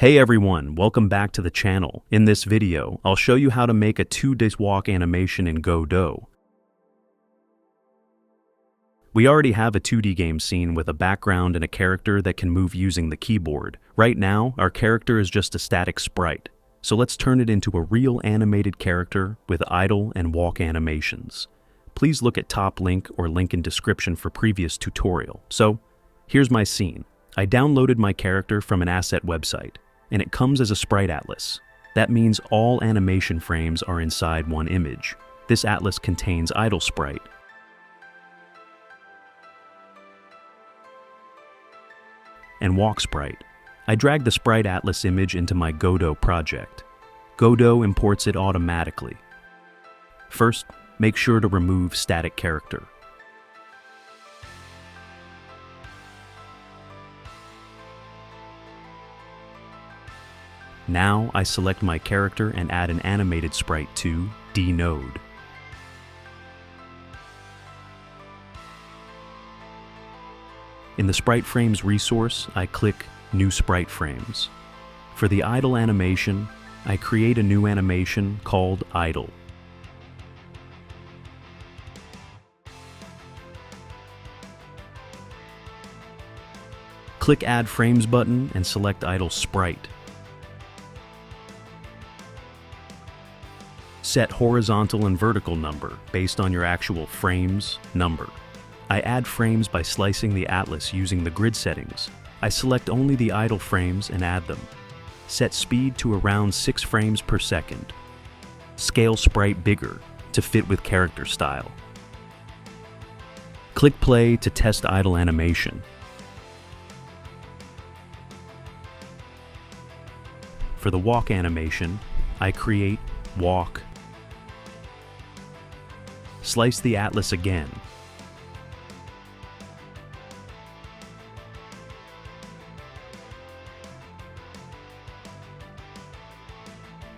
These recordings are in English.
Hey everyone, welcome back to the channel. In this video, I'll show you how to make a 2D walk animation in Godot. We already have a 2D game scene with a background and a character that can move using the keyboard. Right now, our character is just a static sprite. So let's turn it into a real animated character with idle and walk animations. Please look at top link or link in description for previous tutorial. So, here's my scene. I downloaded my character from an asset website, and it comes as a sprite atlas. That means all animation frames are inside one image. This atlas contains idle sprite, and walk sprite. I drag the sprite atlas image into my Godot project. Godot imports it automatically. First, make sure to remove static character. Now I select my character and add an animated sprite to D node. In the Sprite Frames resource, I click New Sprite Frames. For the idle animation, I create a new animation called Idle. Click Add Frames button and select Idle Sprite. Set horizontal and vertical number based on your actual frames number. I add frames by slicing the atlas using the grid settings. I select only the idle frames and add them. Set speed to around 6 frames per second. Scale sprite bigger to fit with character style. Click play to test idle animation. For the walk animation, I create walk. Slice the atlas again.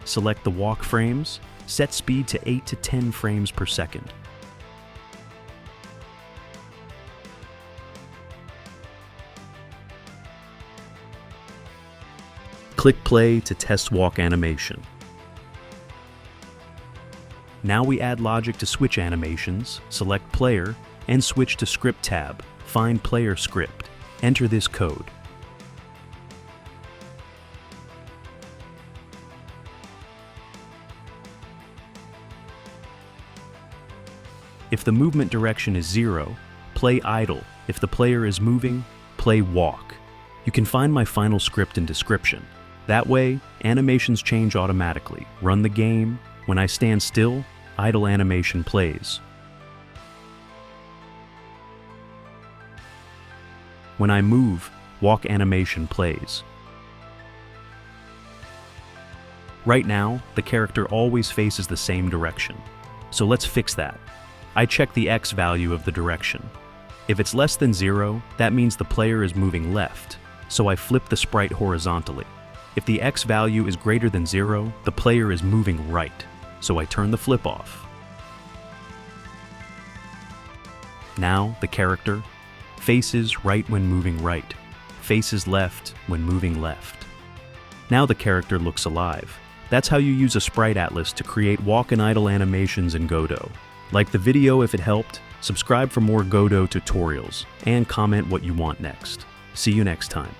Select the walk frames, set speed to 8 to 10 frames per second. Click play to test walk animation. Now we add logic to switch animations, select player, and switch to script tab. Find player script. Enter this code. If the movement direction is 0, play idle. If the player is moving, play walk. You can find my final script in description. That way, animations change automatically. Run the game. When I stand still, idle animation plays. When I move, walk animation plays. Right now, the character always faces the same direction. So let's fix that. I check the X value of the direction. If it's less than 0, that means the player is moving left, so I flip the sprite horizontally. If the X value is greater than 0, the player is moving right, so I turn the flip off. Now, the character faces right when moving right, faces left when moving left. Now the character looks alive. That's how you use a sprite atlas to create walk and idle animations in Godot. Like the video if it helped, subscribe for more Godot tutorials, and comment what you want next. See you next time.